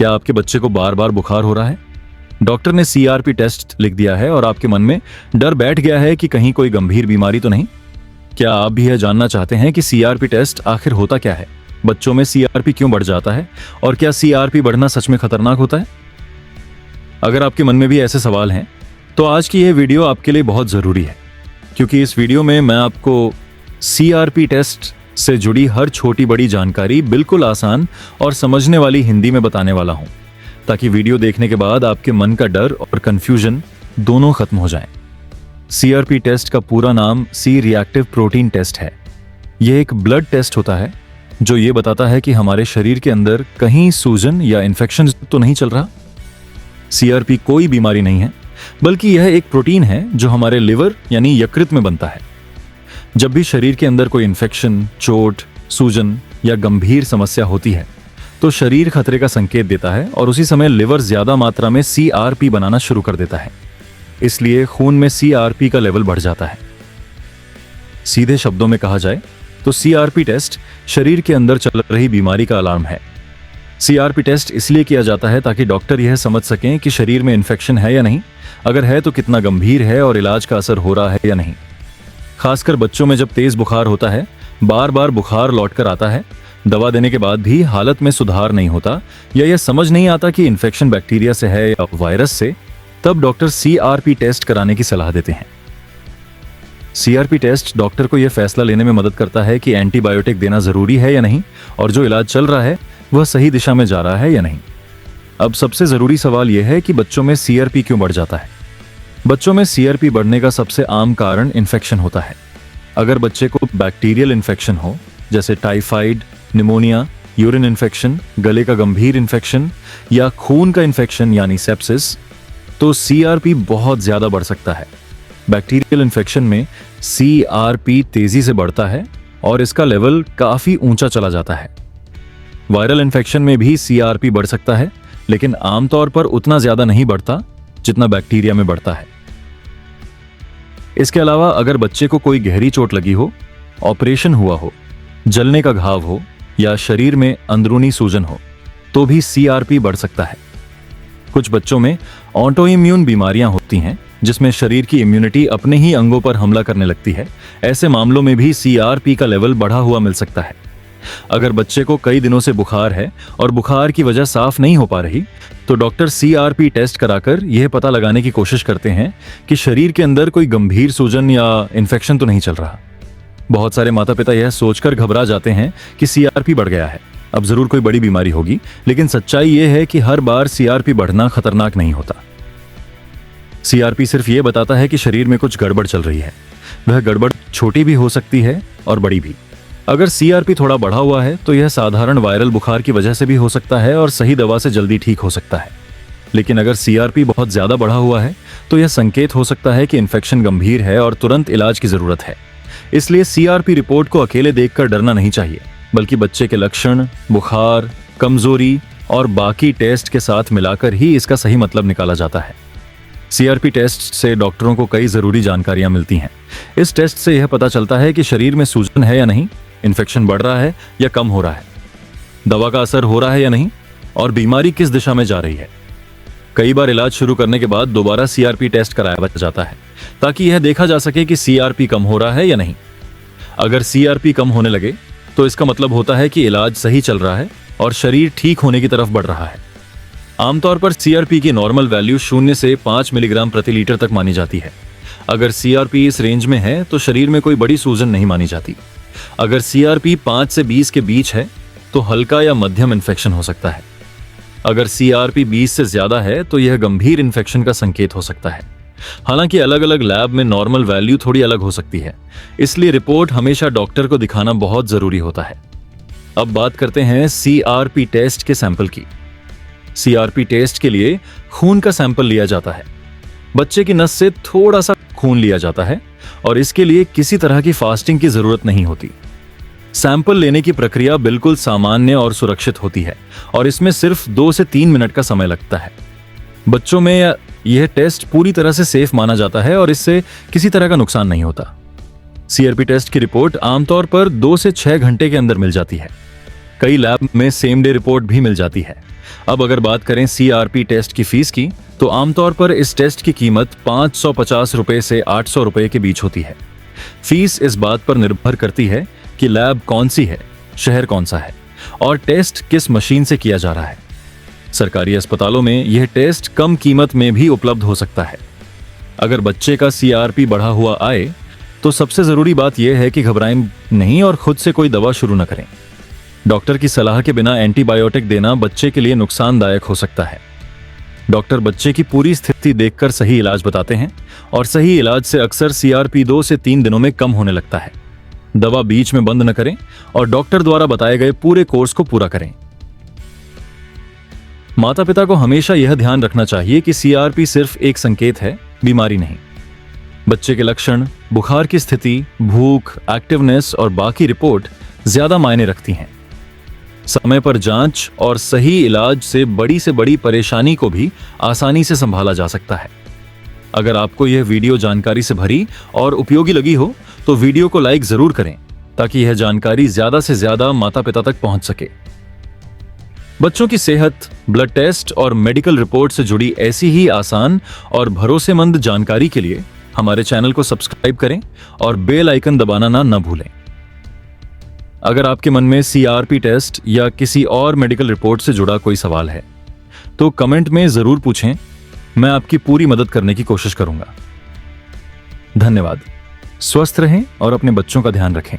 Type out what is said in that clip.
क्या आपके बच्चे को बार बार बुखार हो रहा है? डॉक्टर ने सीआरपी टेस्ट लिख दिया है और आपके मन में डर बैठ गया है कि कहीं कोई गंभीर बीमारी तो नहीं। क्या आप भी यह जानना चाहते हैं कि सीआरपी टेस्ट आखिर होता क्या है, बच्चों में सीआरपी क्यों बढ़ जाता है और क्या सीआरपी बढ़ना सच में खतरनाक होता है? अगर आपके मन में भी ऐसे सवाल हैं तो आज की यह वीडियो आपके लिए बहुत ज़रूरी है, क्योंकि इस वीडियो में मैं आपको सीआरपी टेस्ट से जुड़ी हर छोटी बड़ी जानकारी बिल्कुल आसान और समझने वाली हिंदी में बताने वाला हूं, ताकि वीडियो देखने के बाद आपके मन का डर और कंफ्यूजन दोनों खत्म हो जाएं। सीआरपी टेस्ट का पूरा नाम सी रिएक्टिव प्रोटीन टेस्ट है। यह एक ब्लड टेस्ट होता है जो ये बताता है कि हमारे शरीर के अंदर कहीं सूजन या इन्फेक्शन तो नहीं चल रहा। सीआरपी कोई बीमारी नहीं है, बल्कि यह एक प्रोटीन है जो हमारे लिवर यानी यकृत में बनता है। जब भी शरीर के अंदर कोई इन्फेक्शन, चोट, सूजन या गंभीर समस्या होती है तो शरीर खतरे का संकेत देता है और उसी समय लिवर ज्यादा मात्रा में सीआरपी बनाना शुरू कर देता है। इसलिए खून में सीआरपी का लेवल बढ़ जाता है। सीधे शब्दों में कहा जाए तो सीआरपी टेस्ट शरीर के अंदर चल रही बीमारी का अलार्म है। सीआरपी टेस्ट इसलिए किया जाता है ताकि डॉक्टर यह समझ सकें कि शरीर में इन्फेक्शन है या नहीं, अगर है तो कितना गंभीर है और इलाज का असर हो रहा है या नहीं। खासकर बच्चों में जब तेज बुखार होता है, बार बार बुखार लौटकर आता है, दवा देने के बाद भी हालत में सुधार नहीं होता या यह समझ नहीं आता कि इन्फेक्शन बैक्टीरिया से है या वायरस से, तब डॉक्टर सीआरपी टेस्ट कराने की सलाह देते हैं। सीआरपी टेस्ट डॉक्टर को यह फैसला लेने में मदद करता है कि एंटीबायोटिक देना जरूरी है या नहीं और जो इलाज चल रहा है वह सही दिशा में जा रहा है या नहीं। अब सबसे जरूरी सवाल यह है कि बच्चों में सीआरपी क्यों बढ़ जाता है। बच्चों में सीआरपी बढ़ने का सबसे आम कारण इन्फेक्शन होता है। अगर बच्चे को बैक्टीरियल इन्फेक्शन हो, जैसे टाइफाइड, निमोनिया, यूरिन इन्फेक्शन, गले का गंभीर इन्फेक्शन या खून का इन्फेक्शन यानी सेप्सिस, तो सीआरपी बहुत ज्यादा बढ़ सकता है। बैक्टीरियल इन्फेक्शन में सीआरपी तेजी से बढ़ता है और इसका लेवल काफी ऊंचा चला जाता है। वायरल इन्फेक्शन में भी सीआरपी बढ़ सकता है, लेकिन आमतौर पर उतना ज्यादा नहीं बढ़ता जितना बैक्टीरिया में बढ़ता है। इसके अलावा अगर बच्चे को कोई गहरी चोट लगी हो, ऑपरेशन हुआ हो, जलने का घाव हो या शरीर में अंदरूनी सूजन हो, तो भी सीआरपी बढ़ सकता है। कुछ बच्चों में ऑटोइम्यून बीमारियां होती हैं, जिसमें शरीर की इम्यूनिटी अपने ही अंगों पर हमला करने लगती है। ऐसे मामलों में भी सीआरपी का लेवल बढ़ा हुआ मिल सकता है। अगर बच्चे को कई दिनों से बुखार है और बुखार की वजह साफ नहीं हो पा रही, तो डॉक्टर सीआरपी टेस्ट कराकर यह पता लगाने की कोशिश करते हैं कि शरीर के अंदर कोई गंभीर सूजन या इन्फेक्शन तो नहीं चल रहा। बहुत सारे माता पिता यह सोचकर घबरा जाते हैं कि सीआरपी बढ़ गया है, अब जरूर कोई बड़ी बीमारी होगी, लेकिन सच्चाई यह है कि हर बार सीआरपी बढ़ना खतरनाक नहीं होता। सीआरपी सिर्फ यह बताता है कि शरीर में कुछ गड़बड़ चल रही है। वह गड़बड़ छोटी भी हो सकती है और बड़ी भी। अगर सीआरपी थोड़ा बढ़ा हुआ है तो यह साधारण वायरल बुखार की वजह से भी हो सकता है और सही दवा से जल्दी ठीक हो सकता है। लेकिन अगर सीआरपी बहुत ज्यादा बढ़ा हुआ है तो यह संकेत हो सकता है कि इन्फेक्शन गंभीर है और तुरंत इलाज की जरूरत है। इसलिए सीआरपी रिपोर्ट को अकेले देखकर डरना नहीं चाहिए, बल्कि बच्चे के लक्षण, बुखार, कमजोरी और बाकी टेस्ट के साथ मिलाकर ही इसका सही मतलब निकाला जाता है। सीआरपी टेस्ट से डॉक्टरों को कई जरूरी जानकारियां मिलती हैं। इस टेस्ट से यह पता चलता है कि शरीर में सूजन है या नहीं, इन्फेक्शन बढ़ रहा है या कम हो रहा है, दवा का असर हो रहा है या नहीं और बीमारी किस दिशा में जा रही है। कई बार इलाज शुरू करने के बाद दोबारा सीआरपी टेस्ट कराया जाता है ताकि यह देखा जा सके कि सीआरपी कम हो रहा है या नहीं। अगर सीआरपी कम होने लगे तो इसका मतलब होता है कि इलाज सही चल रहा है और शरीर ठीक होने की तरफ बढ़ रहा है। आमतौर पर सीआरपी की नॉर्मल वैल्यू 0 से 5 मिलीग्राम प्रति लीटर तक मानी जाती है। अगर सीआरपी इस रेंज में है तो शरीर में कोई बड़ी सूजन नहीं मानी जाती। अगर सीआरपी 5 से 20 के बीच है तो हल्का या मध्यम इन्फेक्शन हो सकता है। अगर सीआरपी 20 से ज्यादा है तो यह गंभीर इन्फेक्शन का संकेत हो सकता है। हालांकि अलग अलग लैब में नॉर्मल वैल्यू थोड़ी अलग हो सकती है, इसलिए रिपोर्ट हमेशा डॉक्टर को दिखाना बहुत जरूरी होता है। अब बात करते हैं सीआरपी टेस्ट के सैंपल की। सीआरपी टेस्ट के लिए खून का सैंपल लिया जाता है। बच्चे की नस से थोड़ा सा खून लिया जाता है और इसके लिए किसी तरह की फास्टिंग की जरूरत नहीं होती। सैंपल लेने की प्रक्रिया बिल्कुल सामान्य और सुरक्षित होती है और इसमें सिर्फ 2 से 3 मिनट का समय लगता है। बच्चों में यह टेस्ट पूरी तरह से सेफ माना जाता है और इससे किसी तरह का नुकसान नहीं होता। सीआरपी टेस्ट की रिपोर्ट आमतौर पर 2 से 6 घंटे के अंदर मिल जाती है। कई लैब में सेम डे रिपोर्ट भी मिल जाती है। अब अगर बात करें CRP टेस्ट की फीस की, तो आमतौर पर इस टेस्ट की कीमत 550 रुपए से 800 रुपए के बीच होती है। फीस इस बात पर निर्भर करती है कि लैब कौन सी है, शहर कौन सा है और टेस्ट किस मशीन से किया जा रहा है। सरकारी अस्पतालों में यह टेस्ट कम कीमत में भी उपलब्ध हो सकता है। अगर बच्चे का CRP बढ़ा हुआ आए तो सबसे जरूरी बात यह है कि घबराएं नहीं और खुद से कोई दवा शुरू न करें। डॉक्टर की सलाह के बिना एंटीबायोटिक देना बच्चे के लिए नुकसानदायक हो सकता है। डॉक्टर बच्चे की पूरी स्थिति देखकर सही इलाज बताते हैं और सही इलाज से अक्सर CRP 2 से 3 दिनों में कम होने लगता है। दवा बीच में बंद न करें और डॉक्टर द्वारा बताए गए पूरे कोर्स को पूरा करें। माता पिता को हमेशा यह ध्यान रखना चाहिए कि CRP सिर्फ एक संकेत है, बीमारी नहीं। बच्चे के लक्षण, बुखार की स्थिति, भूख, एक्टिवनेस और बाकी रिपोर्ट ज्यादा मायने रखती हैं। समय पर जांच और सही इलाज से बड़ी परेशानी को भी आसानी से संभाला जा सकता है। अगर आपको यह वीडियो जानकारी से भरी और उपयोगी लगी हो तो वीडियो को लाइक जरूर करें ताकि यह जानकारी ज्यादा से ज्यादा माता पिता तक पहुंच सके। बच्चों की सेहत, ब्लड टेस्ट और मेडिकल रिपोर्ट से जुड़ी ऐसी ही आसान और भरोसेमंद जानकारी के लिए हमारे चैनल को सब्सक्राइब करें और बेल आइकन दबाना ना भूलें। अगर आपके मन में CRP टेस्ट या किसी और मेडिकल रिपोर्ट से जुड़ा कोई सवाल है तो कमेंट में जरूर पूछें, मैं आपकी पूरी मदद करने की कोशिश करूंगा। धन्यवाद। स्वस्थ रहें और अपने बच्चों का ध्यान रखें।